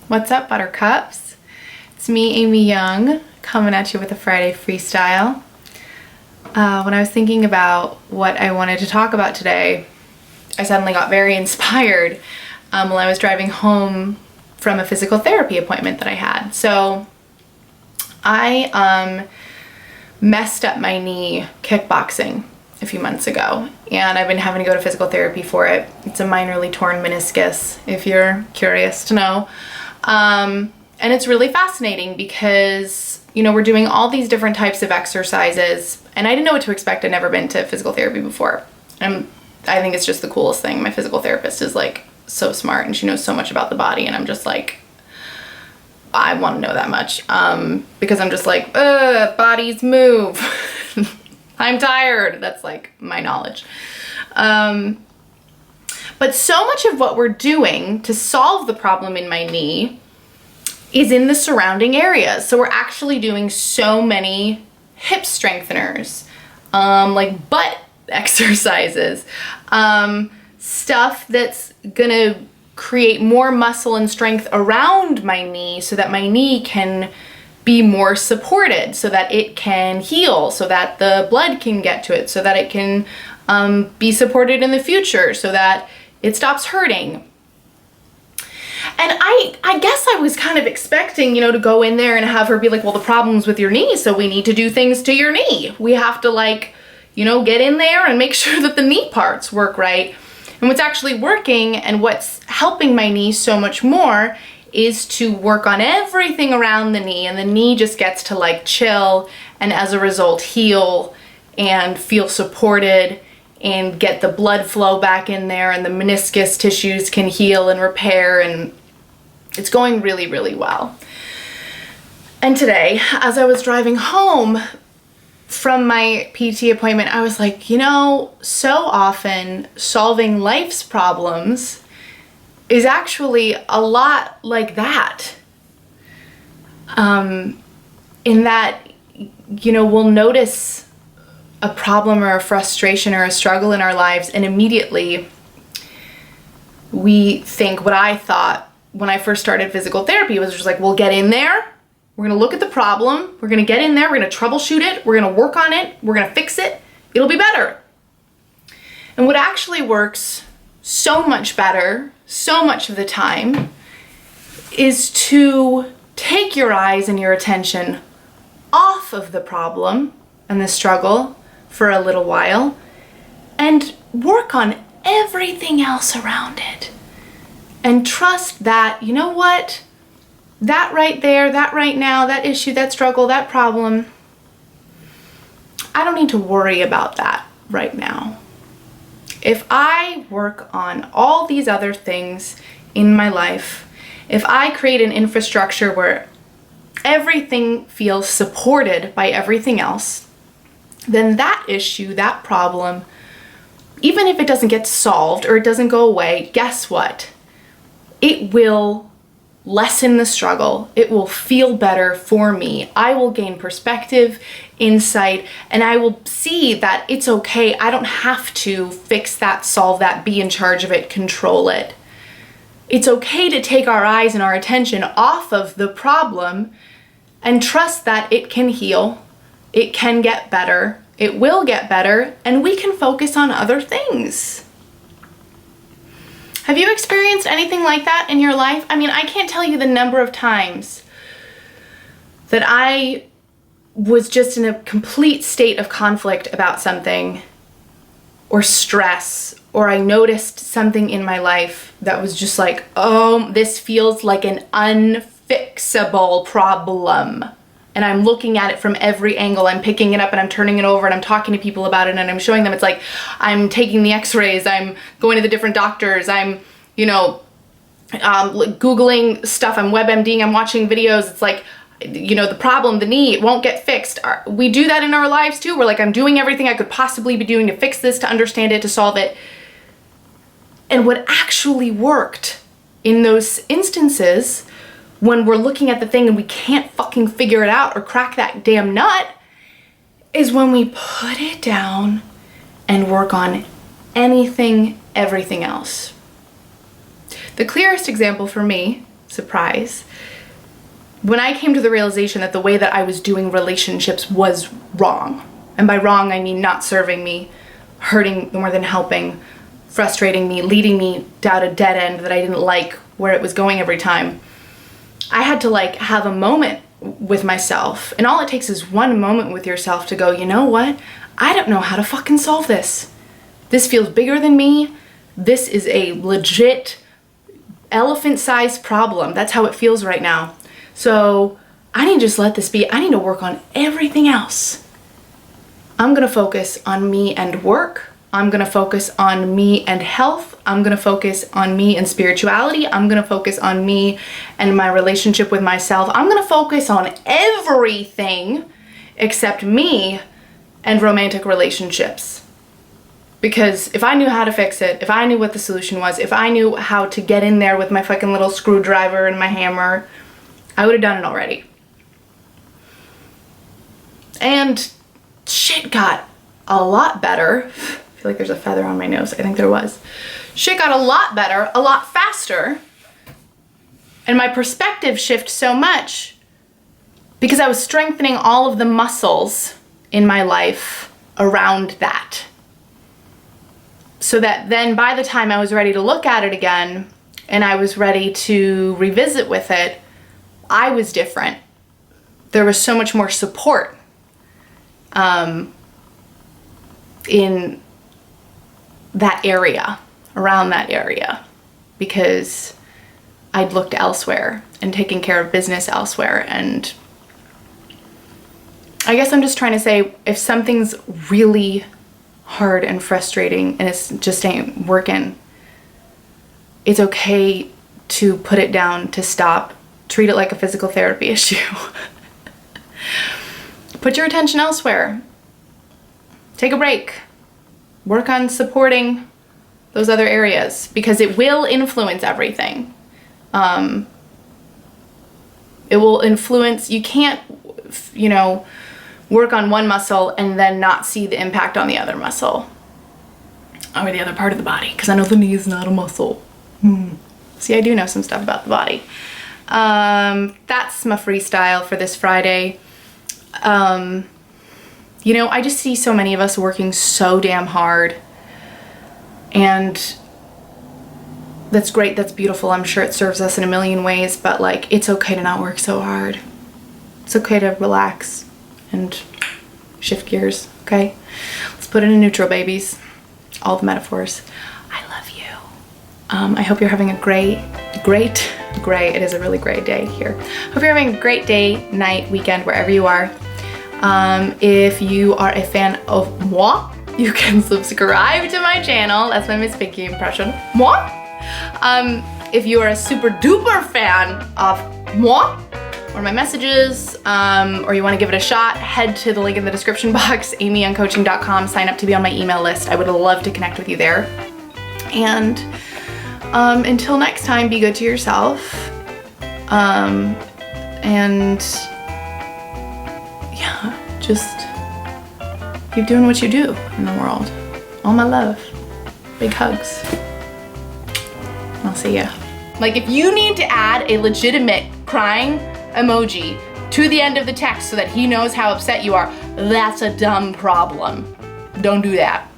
What's up, Buttercups? It's me, Amy Young, coming at you with a Friday freestyle. When I was thinking about what I wanted to talk about today, I suddenly got very inspired while I was driving home from a physical therapy appointment that I had. So I messed up my knee kickboxing a few months ago, and I've been having to go to physical therapy for it. It's a minorly torn meniscus, if you're curious to know. And it's really fascinating because, we're doing all these different types of exercises, and I didn't know what to expect. I'd never been to physical therapy before. And I think it's just the coolest thing. My physical therapist is like so smart, and she knows so much about the body, and I'm just like, I want to know that much, because I'm just like, bodies move. I'm tired. That's like my knowledge. But so much of what we're doing to solve the problem in my knee is in the surrounding areas. So we're actually doing so many hip strengtheners, like butt exercises, stuff that's gonna create more muscle and strength around my knee so that my knee can be more supported, so that it can heal, so that the blood can get to it, so that it can be supported in the future, so that it stops hurting. And I guess I was kind of expecting, to go in there and have her be like, well, the problem's with your knee, so we need to do things to your knee. We have to get in there and make sure that the knee parts work right. And what's actually working and what's helping my knee so much more is to work on everything around the knee, and the knee just gets to chill and as a result heal and feel supported and get the blood flow back in there, and the meniscus tissues can heal and repair, and it's going really, really well. And today, as I was driving home from my PT appointment, I was like, so often solving life's problems is actually a lot like that. In that, we'll notice a problem or a frustration or a struggle in our lives, and immediately we think what I thought when I first started physical therapy was just like, we'll get in there, we're gonna look at the problem, we're gonna get in there, we're gonna troubleshoot it, we're gonna work on it, we're gonna fix it, it'll be better. And what actually works so much better, so much of the time, is to take your eyes and your attention off of the problem and the struggle for a little while and work on everything else around it. And trust that, that right there, that right now, that issue, that struggle, that problem, I don't need to worry about that right now. If I work on all these other things in my life, if I create an infrastructure where everything feels supported by everything else, then that issue, that problem, even if it doesn't get solved or it doesn't go away, guess what? It will lessen the struggle. It will feel better for me. I will gain perspective, insight, and I will see that it's okay. I don't have to fix that, solve that, be in charge of it, control it. It's okay to take our eyes and our attention off of the problem and trust that it can heal, it can get better, it will get better, and we can focus on other things. Have you experienced anything like that in your life? I mean, I can't tell you the number of times that I was just in a complete state of conflict about something, or stress, or I noticed something in my life that was just like, oh, this feels like an unfixable problem. And I'm looking at it from every angle. I'm picking it up and I'm turning it over and I'm talking to people about it and I'm showing them. It's like I'm taking the x-rays, I'm going to the different doctors, I'm, Googling stuff, I'm WebMDing, I'm watching videos. It's like, the problem, the knee, it won't get fixed. We do that in our lives too. We're like, I'm doing everything I could possibly be doing to fix this, to understand it, to solve it. And what actually worked in those instances, when we're looking at the thing and we can't fucking figure it out or crack that damn nut, is when we put it down and work on everything else. The clearest example for me, surprise, when I came to the realization that the way that I was doing relationships was wrong, and by wrong I mean not serving me, hurting more than helping, frustrating me, leading me down a dead end that I didn't like where it was going every time, I had to like have a moment with myself. And all it takes is one moment with yourself to go, you know what? I don't know how to fucking solve this. This feels bigger than me. This is a legit elephant-sized problem. That's how it feels right now. So I need to just let this be. I need to work on everything else. I'm gonna focus on me and work. I'm gonna focus on me and health. I'm gonna focus on me and spirituality. I'm gonna focus on me and my relationship with myself. I'm gonna focus on everything except me and romantic relationships. Because if I knew how to fix it, if I knew what the solution was, if I knew how to get in there with my fucking little screwdriver and my hammer, I would have done it already. And shit got a lot better. I feel like there's a feather on my nose. I think there was. Shit got a lot better, a lot faster. And my perspective shifted so much because I was strengthening all of the muscles in my life around that. So that then by the time I was ready to look at it again and I was ready to revisit with it, I was different. There was so much more support in that area, around that area, because I'd looked elsewhere and taken care of business elsewhere. And I guess I'm just trying to say, if something's really hard and frustrating and it's just ain't working, it's okay to put it down, to stop, treat it like a physical therapy issue. Put your attention elsewhere. Take a break. Work on supporting those other areas because it will influence everything. It will influence, you can't, work on one muscle and then not see the impact on the other muscle or the other part of the body, because I know the knee is not a muscle. See, I do know some stuff about the body. That's my freestyle for this Friday. I just see so many of us working so damn hard, and that's great, that's beautiful. I'm sure it serves us in a million ways, but like, it's okay to not work so hard. It's okay to relax and shift gears, okay? Let's put it in neutral, babies. All the metaphors. I love you. I hope you're having a great, it is a really great day here. Hope you're having a great day, night, weekend, wherever you are. If you are a fan of moi, you can subscribe to my channel. That's my Miss Pinky impression. Moi. If you are a super duper fan of moi, or my messages, or you want to give it a shot, head to the link in the description box, amyoncoaching.com, sign up to be on my email list. I would love to connect with you there. And until next time, be good to yourself. And yeah, just keep doing what you do in the world. All my love. Big hugs. I'll see ya. Like, if you need to add a legitimate crying emoji to the end of the text so that he knows how upset you are, that's a dumb problem. Don't do that.